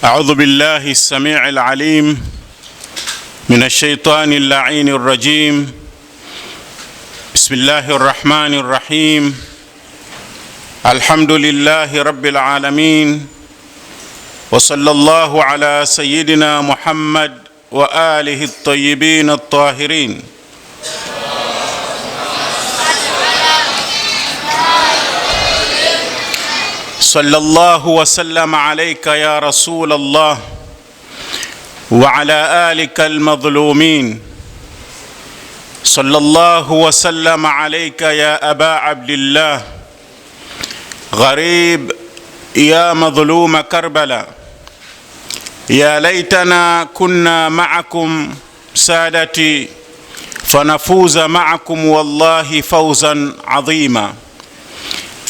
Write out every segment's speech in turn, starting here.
أعوذ بالله السميع العليم من الشيطان اللعين الرجيم. بسم الله الرحمن الرحيم. الحمد لله رب العالمين، وصلى الله على سيدنا محمد وآله الطيبين الطاهرين. صلى الله وسلم عليك يا رسول الله وعلى آلك المظلومين. صلى الله وسلم عليك يا أبا عبد الله، غريب يا مظلوم كربلاء. يا ليتنا كنا معكم سادتي فنفوز معكم والله فوزا عظيما.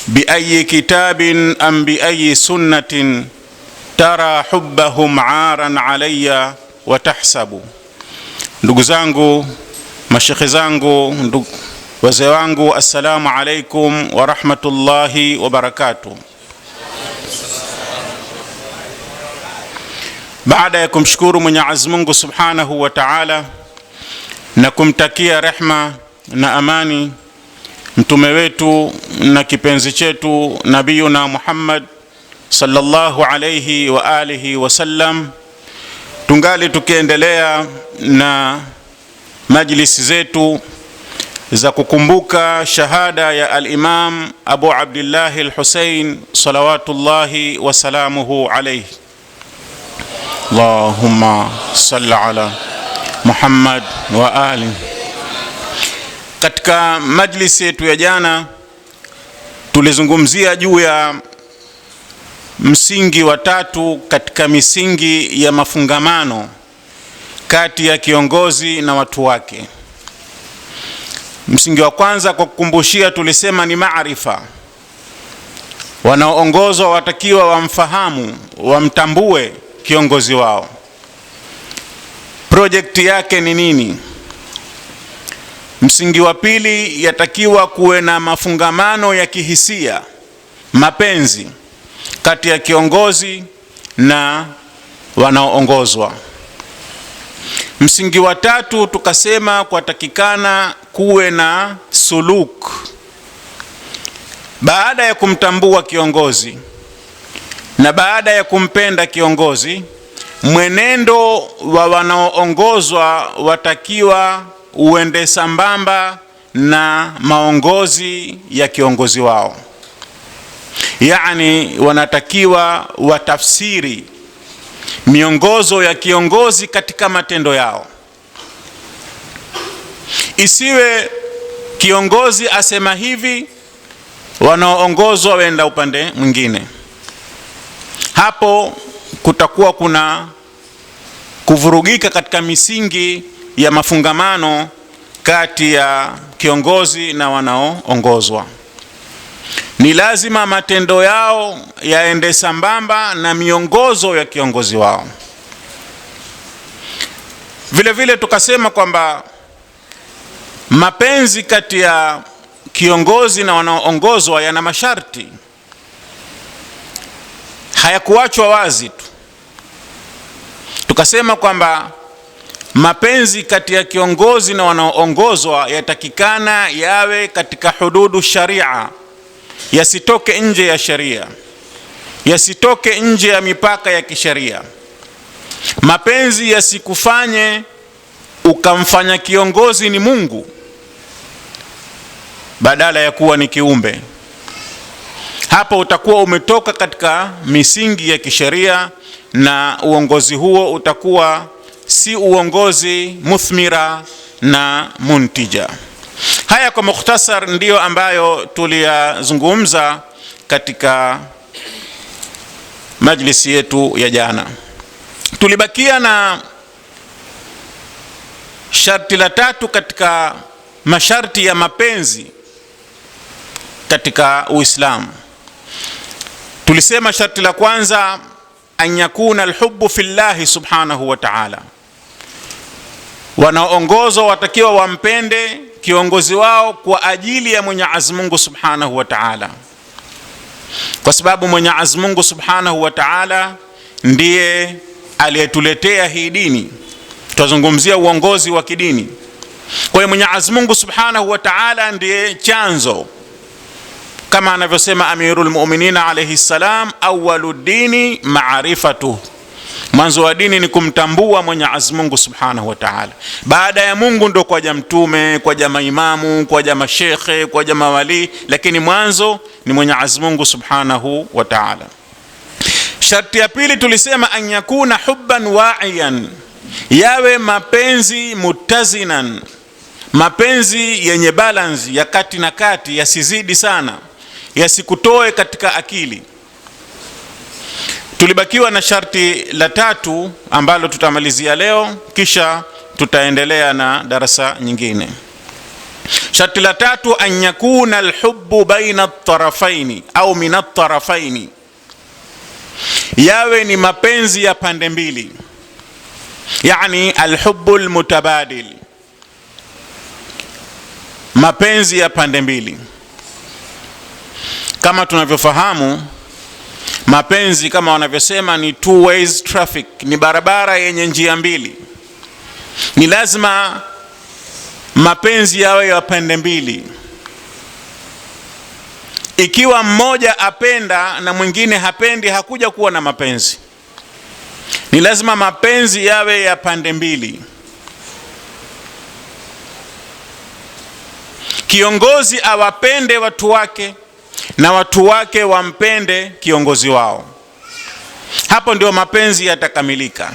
بأي كتاب أم بأي سنة ترى حبهم عارا علي وتحسب. Ndugu zangu, mashekhe zangu, wazee wangu, assalamu alaikum wa rahmatullahi wa barakatuh. Baada ya kumshukuru Mwenyezi Mungu Subhanahu wa Ta'ala na kumtakia rehma na amani mtume wetu na kipenzi chetu Nabiyuna Muhammad sallallahu alayhi wa alihi wasallam, tungali tukiendelea na majlisi zetu za kukumbuka shahada ya al-Imam Abu Abdullah al-Husayn salawatullahi wa salamuhu alayhi. Allahumma salli ala Muhammad wa alihi. Katika majlisi yetu ya jana tulizungumzia juu ya msingi wa tatu katika misingi ya mafungamano kati ya kiongozi na watu wake. Msingi wa kwanza, kwa kukumbushia, tulisema ni maarifa. Wanaoongozwa watakiwa wamfahamu, wamtambue kiongozi wao, project yake ni nini. Msingi wa pili, yatakiwa kuwe na mafungamano ya kihisia, mapenzi kati ya kiongozi na wanaoongozwa. Msingi wa tatu, tukasema kwatakikana kuwe na suluk. Baada ya kumtambua kiongozi na baada ya kumpenda kiongozi, mwenendo wa wanaoongozwa watakiwa uende sambamba na maongozi ya kiongozi wao. Yani wanatakiwa watafsiri miongozo ya kiongozi katika matendo yao. Isiwe kiongozi asema hivi, wanaoongozwa wenda upande mwingine. Hapo kutakuwa kuna kuvurugika katika misingi ya mafungamano kati ya kiongozi na wanaoongozwa. Ni lazima matendo yao yaende sambamba na miongozo ya kiongozi wao. Vile vile tukasema kwamba mapenzi kati ya kiongozi na wanaoongozwa yana masharti, hayakuachwa wazi tu. Tukasema kwamba mapenzi kati ya kiongozi na wanaoongozwa yatakikana yawe katika hududu sharia, yasitoke nje ya sharia, yasitoke nje ya mipaka ya kisharia. Mapenzi yasikufanye ukamfanya kiongozi ni Mungu badala ya kuwa ni kiumbe. Hapo utakuwa umetoka katika misingi ya kisharia na uongozi huo utakuwa si uongozi muthmira na muntija. Haya kwa mukhtasar ndiyo ambayo tuliyazungumza katika majlisi yetu ya jana. Tulibakia na sharti la tatu katika masharti ya mapenzi katika Uislamu. Tulisema sharti la kwanza, an yakuna alhubbu fillahi subhanahu wa ta'ala. Wanaoongozwa watakiwa wampende kiongozi wao kwa ajili ya Mwenyezi Mungu Subhanahu wa Ta'ala, kwa sababu Mwenyezi Mungu Subhanahu wa Ta'ala ndiye aliyetuletea hii dini. Tutazungumzia uongozi wa kidini. Kwa hiyo Mwenyezi Mungu Subhanahu wa Ta'ala ndiye chanzo, kama anavyosema Amirul Mu'minin alayhi salam, awwalud dini ma'rifatuh, mwanzo wa dini ni kumtambua Mwenyezi Mungu Subhanahu wa Ta'ala. Baada ya Mungu ndo kwaja mtume, kwaja maimamu, kwaja mashekhe, kwaja mawali, lakini mwanzo ni Mwenyezi Mungu Subhanahu wa Ta'ala. Sharti ya pili tulisema an yakuna hubban wa'iyan, yawe mapenzi mutazinan, mapenzi yenye balance ya kati na kati, yasizidi sana, yasikutoe katika akili. Tulibakiwa na sharti la tatu ambalo tutamalizia leo, kisha tutaendelea na darasa nyingine. Sharti la tatu, an yakuna alhubbu baina at-tarafaini au min at-tarafaini, yawe ni mapenzi ya pande mbili, yani alhubbu almutabadil, mapenzi ya pande mbili. Kama tunavyofahamu, mapenzi kama wanavyosema ni two ways traffic, ni barabara yenye njia mbili. Ni lazima mapenzi yawe ya pande mbili. Ikiwa mmoja apenda na mwingine hapendi, hakuja kuwa na mapenzi. Ni lazima mapenzi yawe ya pande mbili. Kiongozi awapende watu wake na watu wake wampende kiongozi wao. Hapo ndio mapenzi yatakamilika.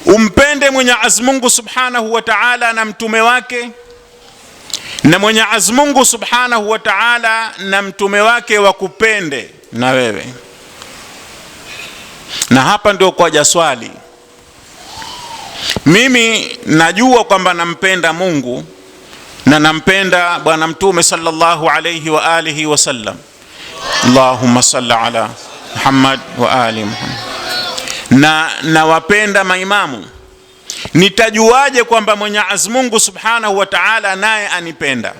Umpende Mwenyezi Mungu Subhanahu wa Ta'ala na mtume wake, na Mwenyezi Mungu Subhanahu wa Ta'ala na mtume wake wakupende na wewe. Na hapa ndio kwaja swali. Mimi najua kwamba nampenda Mungu na nampenda bwana mtume sallallahu alayhi wa alihi wasallam. Allahumma salli ala Muhammad wa ali Muhammad. Na wapenda maimamu. Nitajuaje kwamba Mwenyezi Mungu Subhanahu wa Ta'ala naye anipenda?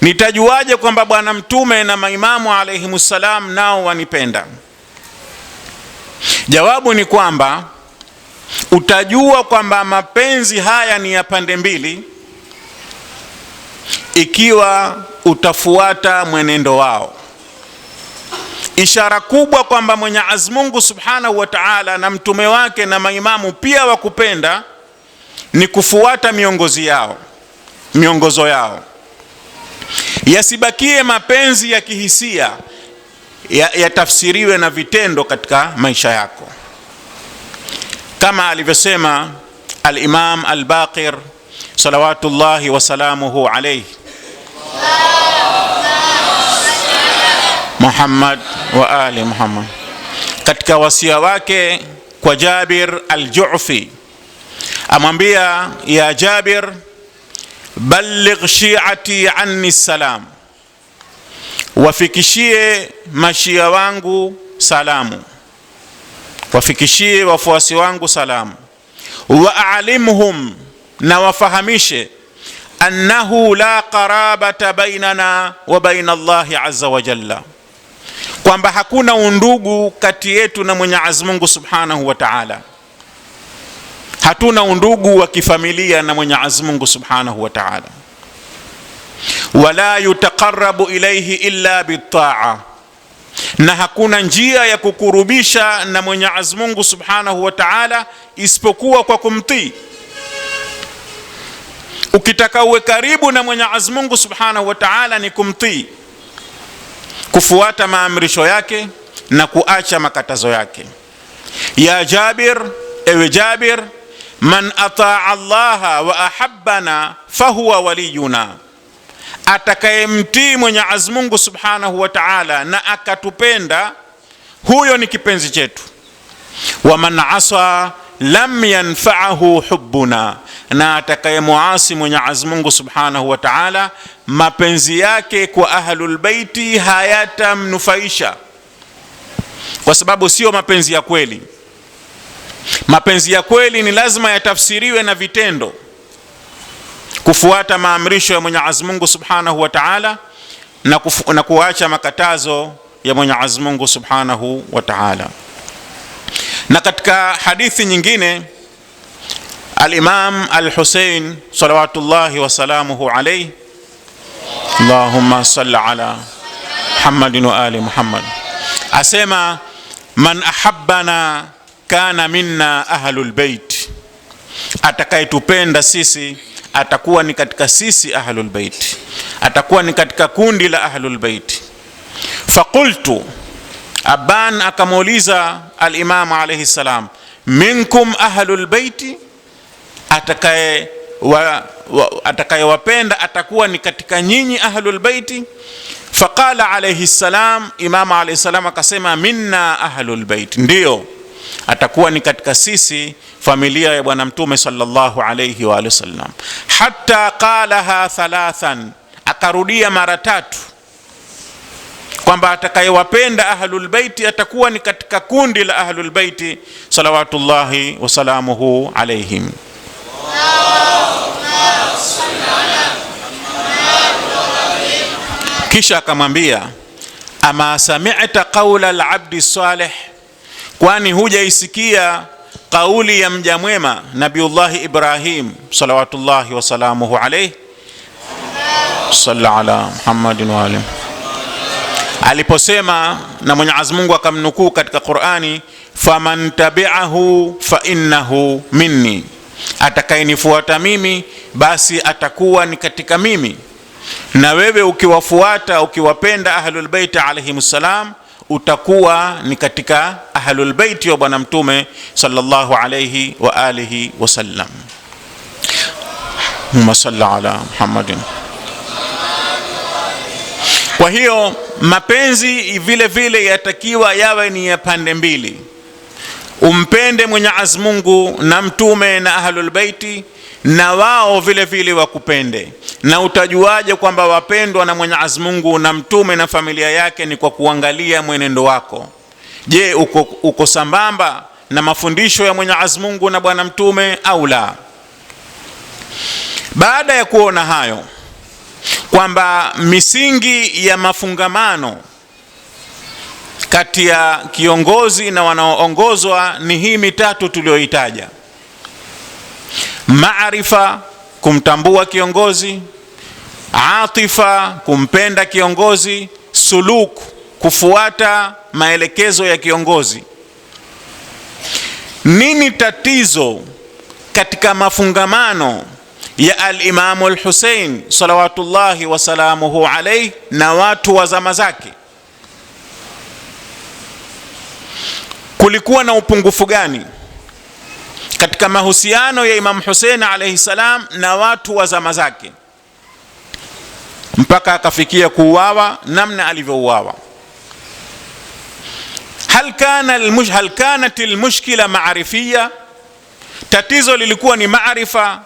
Nitajuaje kwamba bwana mtume na maimamu alayhimussalam nao wanipenda? Jawabu ni kwamba utajua kwamba mapenzi haya ni ya pande mbili ikiwa utafuata mwenendo wao. Ishara kubwa kwamba Mwenyezi Mungu Subhanahu wa Ta'ala na mtume wake na maimamu pia wakupenda ni kufuata miongozo yao. Yasibakie mapenzi ya kihisia, yatafsiriwe na vitendo katika maisha yako. Kama alivyosema al-Imam al-Baqir salawatullahi wa salamuhu alayhi, Muhammad wa ali Muhammad, katika wasia wake kwa Jabir al-Ju'fi, amwambia, ya Jabir, balligh shi'ati anni salam, wafikishie mashia wangu salamu, wafikishie wafuasi wangu salamu, wa a'limhum, na wafahamishe, annahu la qarabata bainana wa baina Allahi azza wa jalla, kwamba hakuna undugu kati yetu na Mwenyezi Mungu Subhanahu wa Ta'ala. Hatuna undugu wa kifamilia na Mwenyezi Mungu Subhanahu wa Ta'ala. Wala yutaqarrabu ilayhi illa bitta'a, na hakuna njia ya kukurubisha na Mwenyezi Mungu Subhanahu wa Ta'ala isipokuwa kwa kumtii. Ukitaka uwe karibu na Mwenyezi Mungu Subhanahu wa Ta'ala ni kumtii, kufuata maamrisho yake na kuacha makatazo yake. Ya Jabir, ewe Jabir, man ataa Allah wa ahabbana fahuwa waliyuna, atakayemtii Mwenyezi Mungu Subhanahu wa Ta'ala na akatupenda, huyo ni kipenzi chetu. Wa man asa lam yanfa'ahu hubbuna, na atakayemuasi Mwenyezi Mungu Subhanahu wa Ta'ala, mapenzi yake kwa ahlul baiti hayatamnufaisha, kwa sababu sio mapenzi ya kweli. Mapenzi ya kweli ni lazima yatafsiriwe na vitendo, kufuata maamrisho ya Mwenyezi Mungu Subhanahu wa Ta'ala na kuacha makatazo ya Mwenyezi Mungu Subhanahu wa Ta'ala. Na katika hadithi nyingine al-Imam al-Hussein salawatullahi wa salamuhu alayhi, Allahumma salli ala Muhammadin wa ali Muhammad, asema man ahabbana kana minna ahlul bait, atakayetupenda sisi atakuwa ni katika sisi ahlul bait, atakuwa ni katika kundi la ahlul bait. Faqultu, Aban akamuuliza al-Imam alayhi salam, minkum ahlul bait, atakayewapenda atakuwa ni katika nyinyi ahlul bait? Faqala alayhi salam, Imam alayhi salam akasema, minna ahlul bait, ndio atakuwa ni katika sisi familia ya Bwana Mtume sallallahu alayhi wa alihi wasallam. Hatta qalaha thalathan, akarudia mara 3 kwamba atakayewapenda ahlul bait atakuwa ni katika kundi la ahlul bait salawatullahi wa salamuhu alayhim. Kisha akamwambia, ama sami'ta qawla al-abdi salih, kwani hujaisikia kauli ya mja mwema Nabiullahi Ibrahim salawatullahi wa salamuhu alayhi, sallallahu ala Muhammadin wa alihi, aliposema na Mwenyezi Mungu akamnukuu katika Qur'ani, faman tabi'ahu fa innahu minni, atakayenifuata mimi basi atakuwa ni katika mimi. Na wewe ukiwafuata, ukiwapenda ahlul bait alayhimus salam, utakuwa ni katika ahlul bait wa Bwana Mtume sallallahu alayhi wa alihi wasallam. Allahumma salli ala Muhammadin. Kwa hiyo mapenzi vile vile yatakiwa yawe ni ya pande mbili, umpende Mwenyezi Mungu na Mtume na ahlul bait, na wao vile vile wakupende. Na utajuaje kwamba wapendwa na Mwenyezi Mungu na Mtume na familia yake? Ni kwa kuangalia mwenendo wako. Je, uko sambamba na mafundisho ya Mwenyezi Mungu na Bwana Mtume au la? Baada ya kuona hayo kwamba misingi ya mafungamano kati ya kiongozi na wanaoongozwa ni hii mitatu tuliyoitaja: maarifa, kumtambua kiongozi; atifa, kumpenda kiongozi; suluk, kufuata maelekezo ya kiongozi. Nini tatizo katika mafungamano ya al-Imam al-Hussein salawatullahi wa salamuhu alayhi na watu wa zama zake? Kulikuwa na upungufu gani katika mahusiano ya Imam Hussein alayhi salam na watu wa zama zake mpaka akafikia kuuawa namna alivyouawa? Hal kanat almushkila ma'rifiyya, tatizo lilikuwa ni maarifa,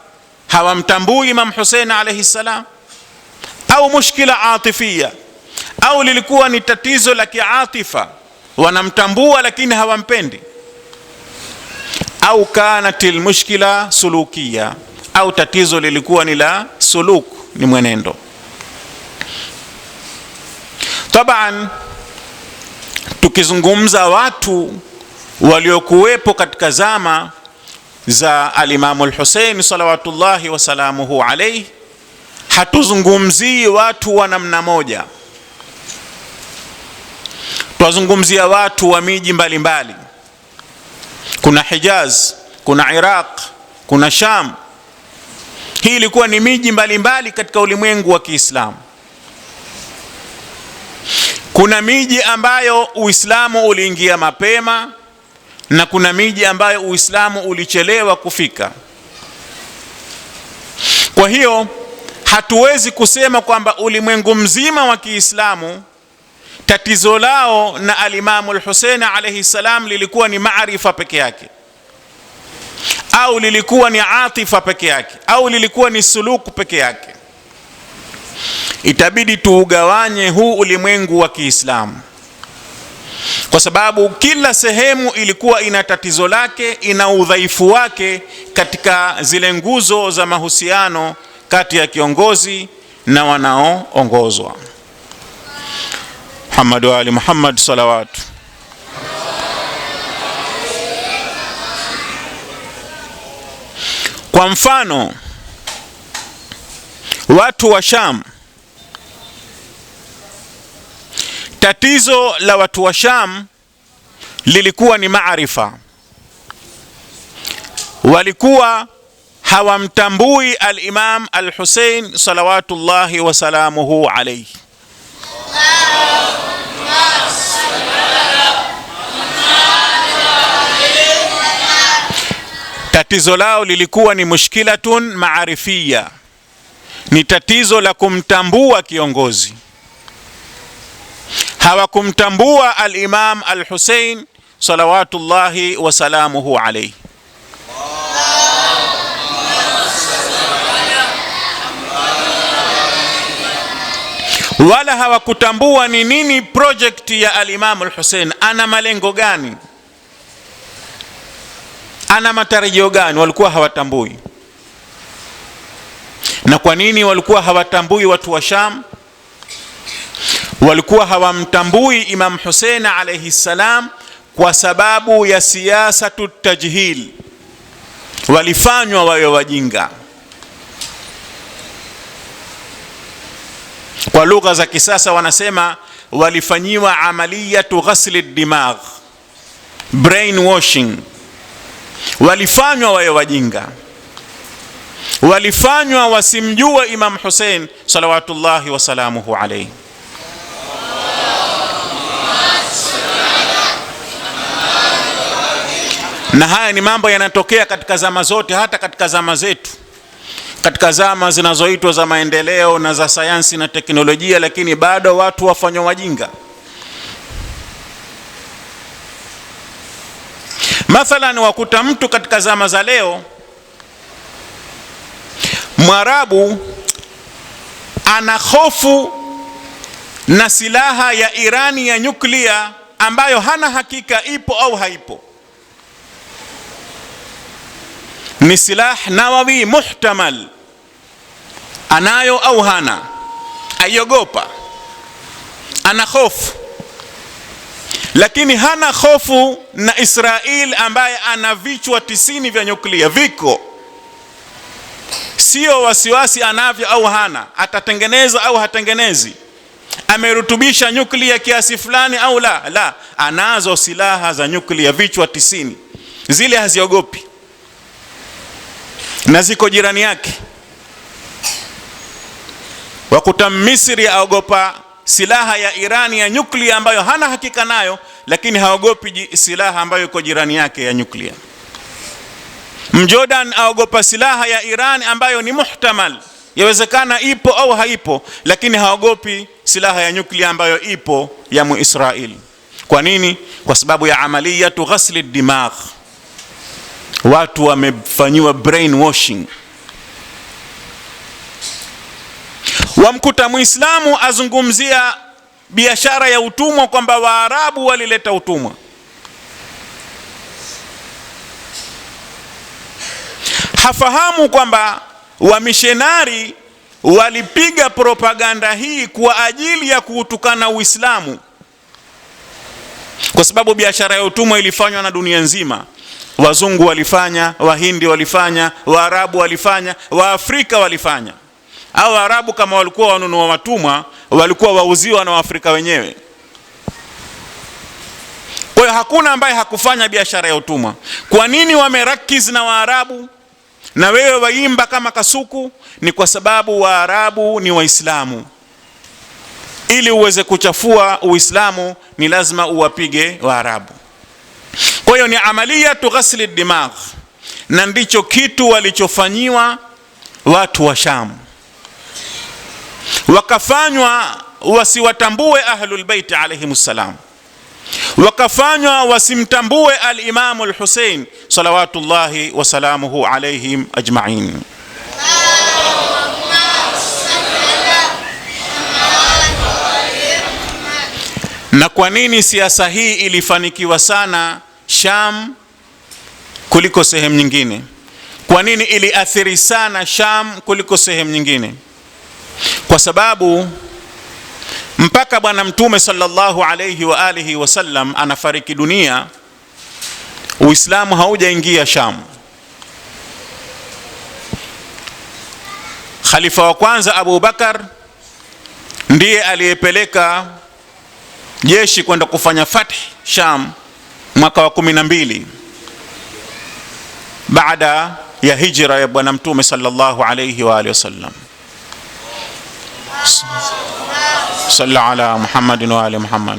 hawamtambui Imam Hussein alayhi salam, au mushkila atifia, au lilikuwa ni tatizo la kiatifa, wanamtambua lakini hawampendi, au kanat almushkila sulukia, au tatizo lilikuwa ni la suluk, ni mwenendo. Taban, tukizungumza watu waliokuwepo katika zama za al-Imam al-Hussein salawatullahi wa salamuhu alayhi, hatuzungumzii watu wa namna moja, twazungumzia watu wa miji mbalimbali. Kuna Hijaz, kuna Iraq, kuna Sham. Hii ilikuwa ni miji mbalimbali katika ulimwengu wa Kiislamu. Kuna miji ambayo Uislamu uliingia mapema na kuna miji ambayo Uislamu ulichelewa kufika. Kwa hiyo hatuwezi kusema kwamba ulimwengu mzima wa Kiislamu tatizo lao na al-Imam al-Hussein alayhi salam lilikuwa ni maarifa peke yake, au lilikuwa ni atifa peke yake, au lilikuwa ni suluku peke yake. Itabidi tuugawanye huu ulimwengu wa Kiislamu, kwa sababu kila sehemu ilikuwa ina tatizo lake, ina udhaifu wake katika zile nguzo za mahusiano kati ya kiongozi na wanaoongozwa. Muhammad wa ali Muhammad salawat. Kwa mfano, watu wa Sham, tatizo la watu wa Sham lilikuwa ni maarifa. Walikuwa hawamtambui al-Imam al-Hussein salawatullahi wa salamuhu alayhi. Tatizo lao lilikuwa ni mushkilatun maarifia, ni tatizo la kumtambua kiongozi. Hawakumtambua al-Imam al-Hussein salawatullahi wa salamuhu alayhi. Wala hawakutambua ni nini project ya al-Imam al-Hussein, ana malengo gani, ana matarajio gani, walikuwa hawatambui. Na kwa nini walikuwa hawatambui watu wa Sham? Walikuwa hawamtambui Imam Hussein alayhi salam kwa sababu ya siyasatu tajhil. Walifanywa wawe wajinga. Kwa lugha za kisasa wanasema walifanyiwa amaliyatu ghasli dimagh, brainwashing. Walifanywa wawe wajinga, walifanywa wasimjue Imam Hussein salawatullahi wa salamuhu alayhi. Na haya ni mambo yanatokea katika zama zote, hata katika zama zetu, katika zama zinazoitwa za maendeleo na za sayansi na teknolojia, lakini bado watu wafanywa wajinga. Mathalan, wakuta mtu katika zama za leo, Mwarabu ana hofu na silaha ya Irani ya nyuklia ambayo hana hakika ipo au haipo. Ni silah nawawi muhtamal, anayo au hana, aiogopa, ana hofu. Lakini hana hofu na Israel ambaye ana vichwa 90 vya nyuklia, viko. Sio wasiwasi anavyo au hana, atatengeneza au hatengenezi, amerutubisha nyuklia kiasi fulani au la. La, anazo silaha za nyuklia, vichwa 90, zile haziogopi na ziko jirani yake. Wakuta Misri aogopa silaha ya Irani ya nyuklia ambayo hana hakika nayo, lakini haogopi silaha ambayo iko jirani yake ya nyuklia. Mjordan aogopa silaha ya Iran ambayo ni muhtamal, yawezekana ipo au haipo, lakini haogopi silaha ya nyuklia ambayo ipo ya Muisraeli. Kwa nini? Kwa sababu ya amaliyatu ghasli dimagh. Watu wamefanyiwa brainwashing. Wamkuta Muislamu azungumzia biashara ya utumwa kwamba Waarabu walileta utumwa. Hafahamu kwamba wamishenari walipiga propaganda hii kwa ajili ya kuutukana Uislamu, kwa sababu biashara ya utumwa ilifanywa na dunia nzima. Wazungu walifanya, Wahindi walifanya, Waarabu walifanya, Waafrika walifanya. Au Waarabu kama walikuwa wanunua watumwa, walikuwa wauziwa na Waafrika wenyewe. Kwa hiyo hakuna ambaye hakufanya biashara ya utumwa. Kwa nini wamerakiz na Waarabu na wewe waimba kama kasuku? Ni kwa sababu Waarabu ni Waislamu. Ili uweze kuchafua Uislamu ni lazima uwapige Waarabu. Kwa hiyo ni amaliyatu ghasli dimagh, na ndicho kitu walichofanyiwa watu wa Sham. Wakafanywa wasiwatambue ahlul bait alayhimus salam, wakafanywa wasimtambue al-Imam al-Hussein salawatullahi wa salamuhu alayhim ajma'in. Na kwa nini siasa hii ilifanikiwa sana Sham kuliko sehemu nyingine? Kwa nini iliathiri sana Sham kuliko sehemu nyingine? Kwa sababu mpaka bwana mtume sallallahu alayhi wa alihi wasallam anafariki dunia, Uislamu haujaingia Sham. Khalifa wa kwanza Abu Bakar ndiye aliyepeleka jeshi kwenda kufanya fath Sham mwaka wa 12 baada ya hijra ya bwana mtume sallallahu alayhi wa alihi wasallam. Salla ala Muhammadin wa ali Muhammad.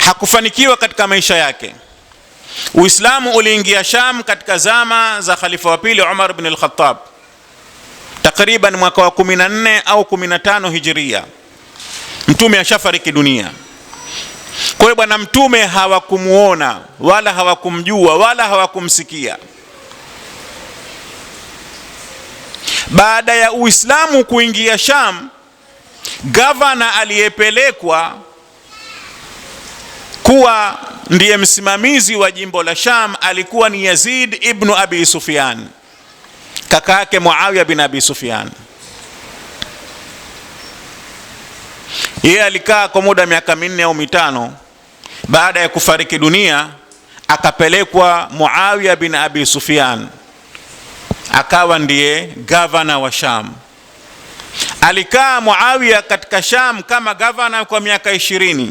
Hakufanikiwa katika maisha yake. Uislamu uliingia Sham katika zama za khalifa wa pili Umar ibn al-Khattab, takriban mwaka wa 14 au 15 Hijria. Mtume ashafariki dunia. Kwa hiyo bwana mtume hawakumuona wala hawakumjua wala hawakumsikia. Baada ya Uislamu kuingia Sham, gavana aliyepelekwa kuwa ndiye msimamizi wa jimbo la Sham alikuwa ni Yazid ibn Abi Sufyan, kaka yake Muawiya bin Abi Sufyan. Yeye alikaa kwa muda miaka 4 au 5. Baada ya kufariki dunia akapelekwa Muawiya bin Abi Sufyan, akawa ndiye gavana wa Sham. Alikaa Muawiya katika Sham kama gavana kwa miaka 20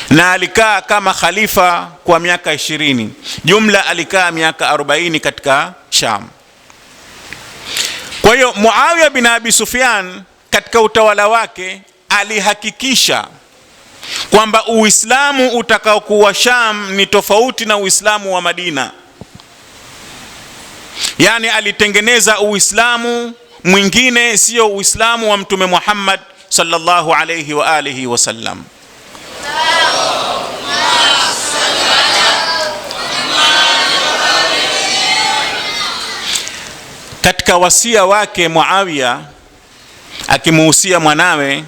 na alikaa kama khalifa kwa miaka 20. Jumla alikaa miaka 40 katika Sham. Kwa hiyo Muawiya bin Abi Sufyan katika utawala wake alihakikisha kwamba Uislamu utakaokuwa Sham ni tofauti na Uislamu wa Madina. Yani alitengeneza Uislamu mwingine, sio Uislamu wa Mtume Muhammad sallallahu alayhi wa alihi wasallam. Katika wasia wake Muawiya, akimuhusia mwanawe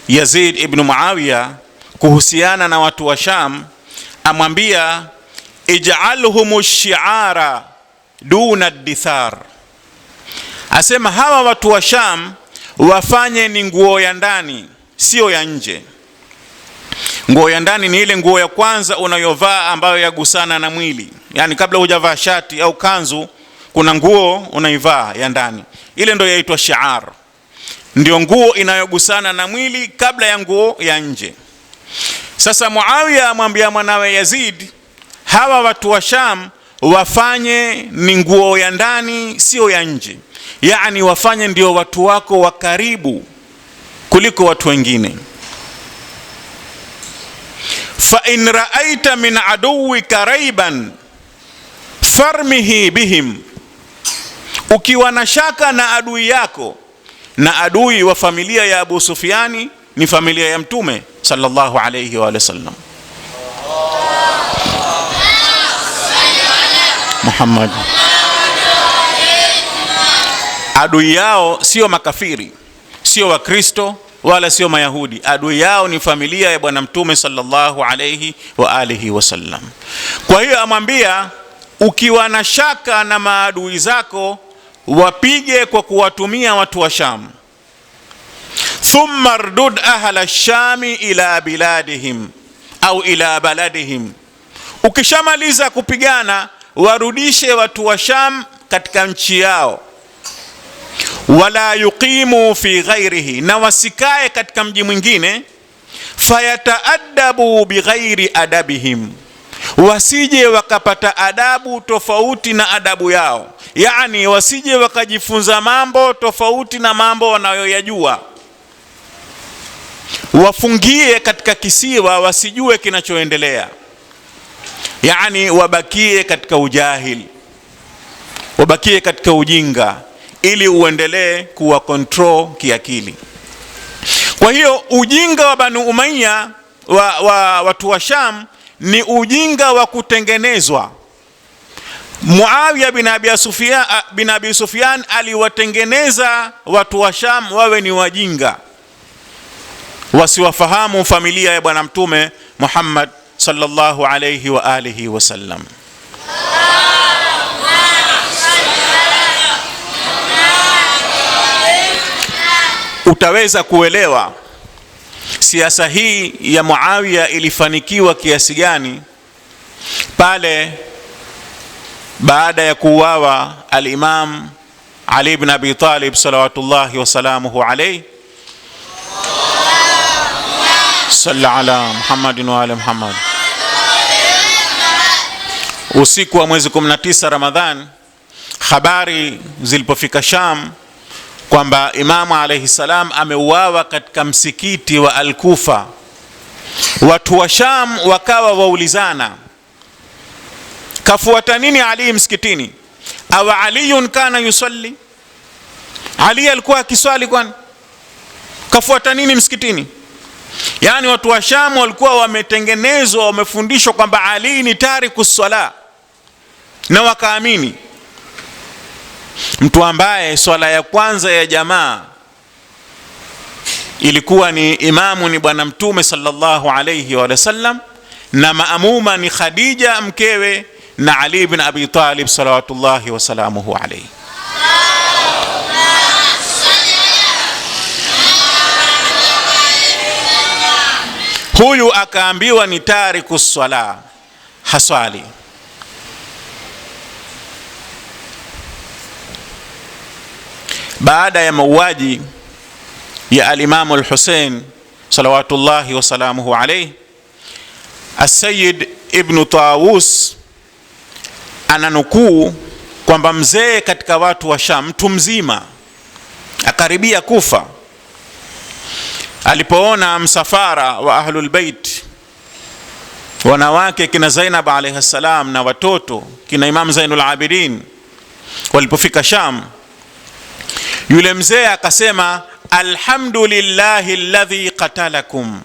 Yazid ibn Muawiya kuhusiana na watu wa Sham, amwambia ij'alhum shi'ara duna ad-dithar. Asema hawa watu wa Sham wafanye ni nguo ya ndani, sio ya nje. Nguo ya ndani ni ile nguo ya kwanza unayovaa ambayo yagusana na mwili. Yani kabla hujavaa shati au kanzu, kuna nguo unaivaa ya ndani. Ile ndio yaitwa shi'ar. Ndio nguo inayogusana na mwili kabla ya nguo ya nje. Sasa Muawiya amwambia mwanawe Yazid, hawa watu wa Sham wafanye ni nguo ya ndani, sio ya nje. Yani wafanye ndio watu wako wa karibu kuliko watu wengine. Fa in ra'aita min aduwika raiban farmihi bihim. Ukiwa na shaka na adui yako, na adui wa familia ya Abu Sufyani ni familia ya Mtume sallallahu alayhi wa sallam. Muhammad. Adui yao sio makafiri, sio Wakristo wala sio Mayahudi. Adui yao ni familia ya bwana Mtume sallallahu alayhi wa alihi wasallam. Kwa hiyo amwambia, ukiwa na shaka na maadui zako, wapige kwa kuwatumia watu wa Sham. Thumma rdud ahla shami ila biladihim au ila baladihim. Ukishamaliza kupigana, warudishe watu wa Sham katika nchi yao. Wala yuqimu fi ghairihi, na wasikae katika mji mwingine. Fayataadabu bighairi adabihim, wasije wakapata adabu tofauti na adabu yao. Yani wasije wakajifunza mambo tofauti na mambo wanayoyajua. Wafungie katika kisiwa, wasijue kinachoendelea. Yani wabakie katika ujahili, wabakie katika ujinga, ili uendelee kuwa control kiakili. Kwa hiyo ujinga wa Banu Umayya wa watu wa Sham ni ujinga wa kutengenezwa. Muawiya bin Abi Sufyan aliwatengeneza watu wa Sham wawe ni wajinga, wasiwafahamu familia ya bwana Mtume Muhammad sallallahu alayhi wa alihi wasallam. utaweza kuelewa siasa hii ya Muawiya ilifanikiwa kiasi gani pale baada ya kuuawa al-Imam Ali ibn Abi Talib salawatullahi wa salamuhu alayhi. Salla ala Muhammadin wa ala Muhammad. Usiku wa mwezi 19 Ramadhan, habari zilipofika Sham kwamba Imamu alayhi salam ameuawa katika msikiti wa Al-Kufa, watu wa Sham wakawa waulizana, kafuata nini Ali msikitini? Aw aliyun kana yusalli, Ali alikuwa akiswali, kwani kafuata nini msikitini? Yani watu wa Sham walikuwa wametengenezwa, wamefundishwa kwamba Ali ni tariku swala, na wakaamini. Mtu ambaye swala ya kwanza ya jamaa ilikuwa ni imamu ni bwana mtume sallallahu alayhi wa sallam, na maamuma ni Khadija mkewe na Ali ibn Abi Talib salawatullahi wa salamuhu alayhi. Huyu akaambiwa ni tariku swala, haswali. Baada ya mauaji ya al-Imam al-Hussein salawatullahi wa salamuhu alayhi, As-Sayyid Ibn Tawus ananukuu kwamba mzee katika watu wa Sham, mtu mzima akaribia kufa, alipoona msafara wa Ahlul Bait, wanawake kina Zainab alayha salam na watoto kina Imam Zainul Abidin, walipofika Sham, yule mzee akasema, alhamdulillahi alladhi qatalakum,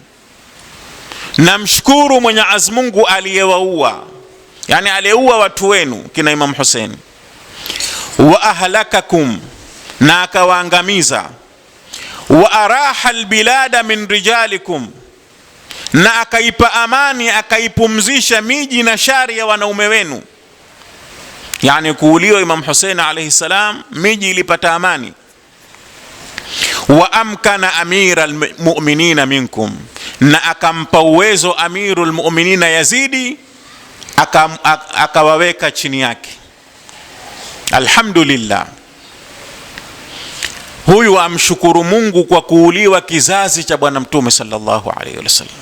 namshukuru Mwenyezi Mungu aliyewaua, yani aliyeua watu wenu kina Imam Hussein, wa ahlakakum, na akawaangamiza, wa araha albilada min rijalikum, na akaipa amani, akaipumzisha miji na shari ya wanaume wenu. Yani kuuliwa Imam Hussein alayhi salam, miji ilipata amani. Wa amkana amira almu'minina minkum, na akampa uwezo amirul mu'minina Yazidi, akawaweka chini yake. Alhamdulillah. Huyu amshukuru Mungu kwa kuuliwa kizazi cha bwana mtume sallallahu alayhi wasallam,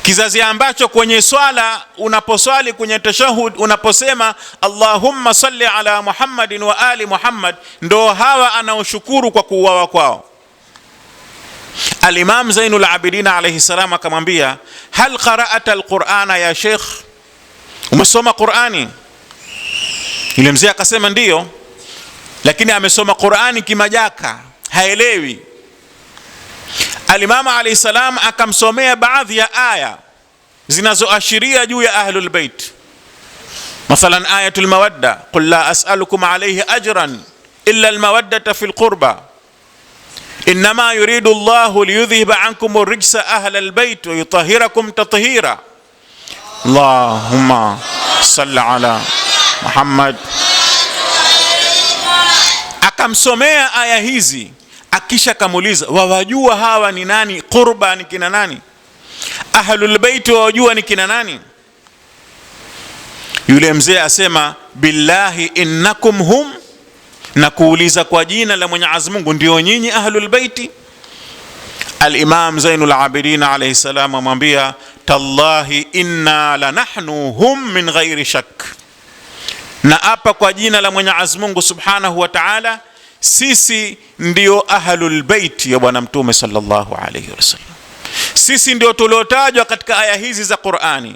kizazi ambacho kwenye swala unaposwali kwenye tashahud unaposema Allahumma salli ala Muhammadin wa ali Muhammad, ndo hawa anaoshukuru kwa kuuawa kwao. Al-Imam Zainul Abidin alayhi salam akamwambia, hal qara'ata al-Qur'ana ya Sheikh, umesoma Qur'ani? Yule mzee akasema ndiyo, lakini amesoma Qur'ani kimajaka, haelewi. Al-Imam alayhi salam akamsomea baadhi ya aya zinazoashiria juu ya Ahlul Bait, mathalan ayatul mawadda, qul la as'alukum alayhi ajran illa al-mawaddata fil qurba, innama yuridu Allahu liyudhhiba ankum ar-rijsa ahlal bait wa yutahhirakum tathira. Allahumma salli ala Muhammad. Akamsomea aya hizi, akisha kamuliza, wawajua hawa ni nani? Qurba ni kina nani? Ahlul Bait wawajua ni kina nani? Yule mzee asema, billahi innakum hum, na kuuliza kwa jina la Mwenyezi Mungu, ndio nyinyi Ahlul Bait? Al-Imam Zainul Abidin alayhi salam amwambia, tallahi inna lanahnu hum min ghairi shak, na apa kwa jina la Mwenyezi Mungu subhanahu wa ta'ala, sisi ndio Ahlul Bait ya bwana mtume sallallahu alayhi wasallam, sisi ndio tuliotajwa katika aya hizi za Qur'ani.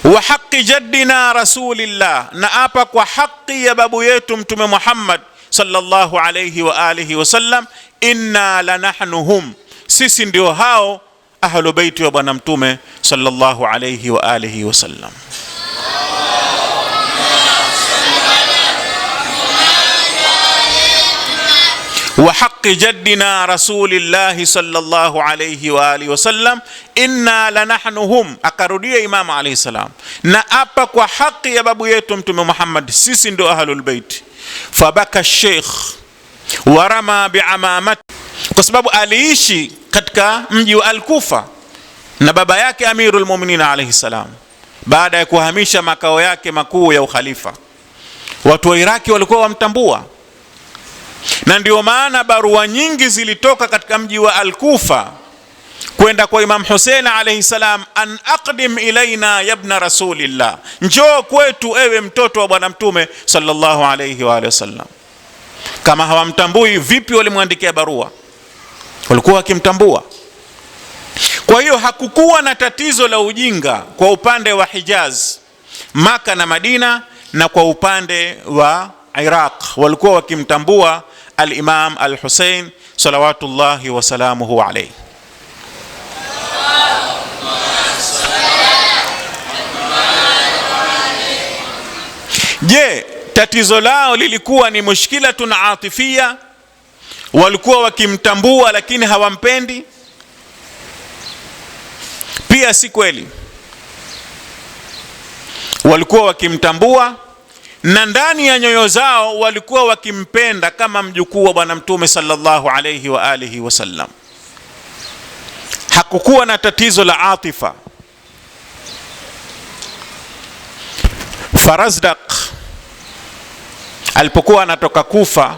Wa haqqi jaddina rasulillah, na apa kwa haki ya babu yetu mtume Muhammad sallallahu alayhi wa alihi wasallam, inna lanahnu hum, sisi ndio hao Ahlul Bait ya bwana mtume sallallahu alayhi wa alihi wasallam. Wa haqqi jaddina rasulillahi sallallahu alayhi wa alihi wasallam, inna lanahnu hum. Akarudia Imam alayhi salam, na apa kwa haki ya babu yetu mtume Muhammad, sisi ndio Ahlul Bait. Fabaka Sheikh warama biamamat, kwa sababu aliishi katika mji wa Al-Kufa na baba yake Amirul Mu'minin alayhi salam, baada ya kuhamisha makao yake makuu ya ukhalifa. Watu wa Iraki walikuwa wamtambua, na ndio maana barua nyingi zilitoka katika mji wa Al-Kufa kwenda kwa Imam Hussein alayhi salam, an aqdim ilaina ya ibn rasulillah, njoo kwetu ewe mtoto wa bwana mtume sallallahu alayhi wa alihi wasallam. Kama hawamtambui vipi walimwandikia barua? Walikuwa wakimtambua. Kwa hiyo hakukuwa na tatizo la ujinga kwa upande wa Hijaz, Maka na Madina, na kwa upande wa Iraq walikuwa wakimtambua al-Imam al-Hussein salawatullahi wa salamuhu alayhi. Je, tatizo lao lilikuwa ni mushkilatun atifia? Walikuwa wakimtambua lakini hawampendi? Pia si kweli. Walikuwa wakimtambua na ndani ya nyoyo zao walikuwa wakimpenda kama mjukuu wa bwana mtume sallallahu alayhi wa alihi wasallam. Hakukuwa na tatizo la atifa. Farazdaq alipokuwa anatoka Kufa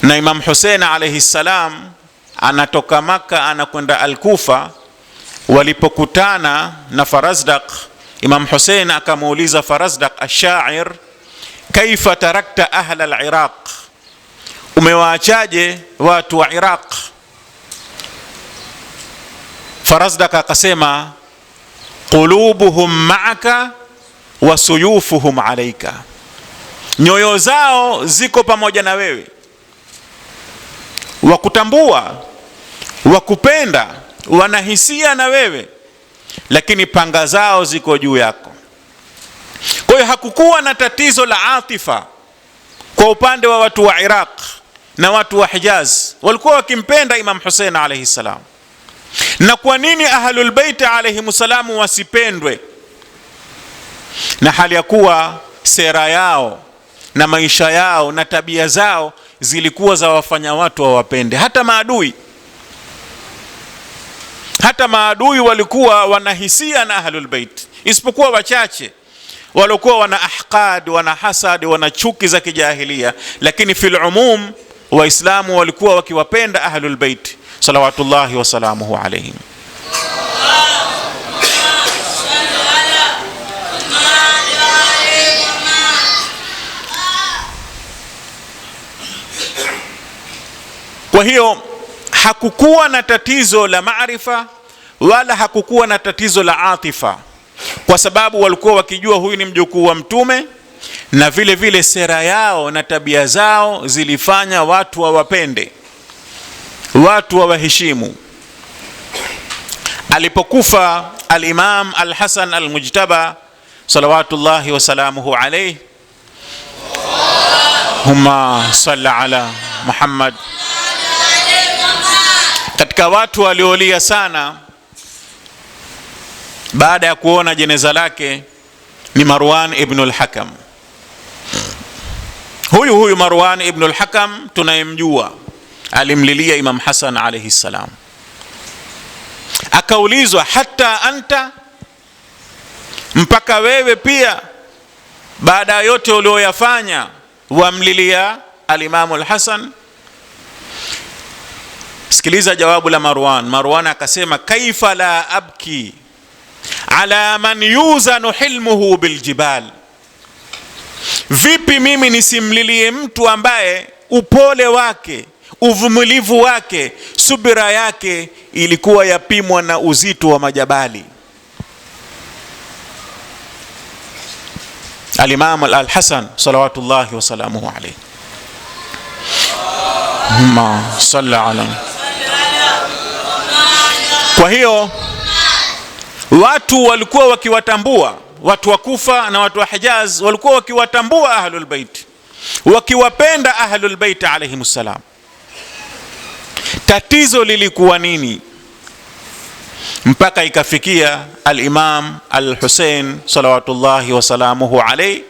na Imam Hussein alayhi salam anatoka Maka anakwenda Al-Kufa, walipokutana na Farazdaq, Imam Hussein akamuuliza Farazdaq ash-sha'ir, kaifa tarakta ahla al-Iraq, umewaachaje watu wa Iraq? Farazdaq akasema, qulubuhum ma'aka wa suyufuhum alayka, nyoyo zao ziko pamoja na wewe, wakutambua, wakupenda, wanahisia na wewe, lakini panga zao ziko juu yako. Kwa hiyo hakukuwa na tatizo la atifa kwa upande wa watu wa Iraq na watu wa Hijaz. Walikuwa wakimpenda Imam Hussein alayhi salam. Na kwa nini ahlul bait alayhimus salam wasipendwe, na hali ya kuwa sera yao na maisha yao na tabia zao zilikuwa za wafanya watu wawapende? Hata maadui walikuwa wanahisia na ahlul bait, isipokuwa wachache walikuwa wana ahqad, wana hasad, wana chuki za kijahilia, lakini fil umum waislamu walikuwa wakiwapenda ahlul bait salawatullahi wa salamuhu alayhim. Kwa hiyo hakukuwa na tatizo la maarifa wala hakukuwa na tatizo la atifa, kwa sababu walikuwa wakijua huyu ni mjukuu wa mtume, na vile vile sera yao na tabia zao zilifanya watu wawapende, watu wawaheshimu. Alipokufa al-Imam al-Hasan al-Mujtaba salawatullahi wa salamuhu alayhi, Allahumma salli ala Muhammad, katika watu waliolia sana baada ya kuona jeneza lake ni Marwan ibn al-Hakam. Huyu Marwan ibn al-Hakam tunayemjua alimlilia Imam Hasan alayhi salam. Akaulizwa, hata anta, mpaka wewe pia baada yote ulioyafanya wamlilia al-Imam al-Hasan? Sikiliza jawabu la Marwan. Marwan akasema, kaifa la abki ala man yuzanu hilmuhu biljibal, vipi mimi nisimlilie mtu ambaye upole wake, uvumilivu wake, subira yake ilikuwa yapimwa na uzito wa majabali. Al-Imam al-Hasan salawatullahi wa salamuhu alayhi. Allahumma salli ala. Kwa hiyo watu walikuwa wakiwatambua, watu wa Kufa na watu wa Hijaz walikuwa wakiwatambua ahlul bait, wakiwapenda ahlul bait alayhimus salam. Tatizo lilikuwa nini? Mpaka ikafikia al-Imam al-Hussein salawatullahi wa salamuhu alayhi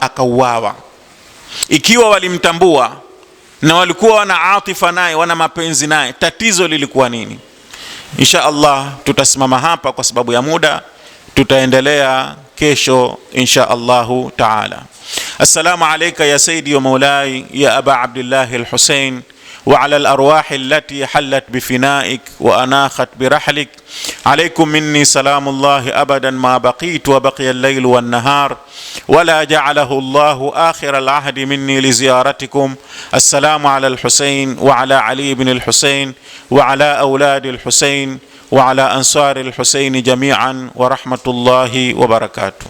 akauawa. Ikiwa walimtambua na walikuwa wana atifa naye, wana mapenzi naye. Tatizo lilikuwa nini? Insha Allah tutasimama hapa kwa sababu ya muda, tutaendelea kesho insha Allahu taala. Assalamu alayka ya sayyidi wa maulai ya aba Abdullah al-Husayn wa ala al-arwah allati hallat bifinaik wa anakhat birahlik. Alaykum minni salamullahi abadan ma baqitu wa baqiya al-layl wa an-nahar wa la ja'alahu Allahu akhir al-ahd minni li ziyaratikum. Assalamu ala al-Husayn wa ala Ali ibn al-Husayn wa ala awlad al-Husayn wa ala ansar al-Husayn jami'an wa rahmatullahi wa barakatuh.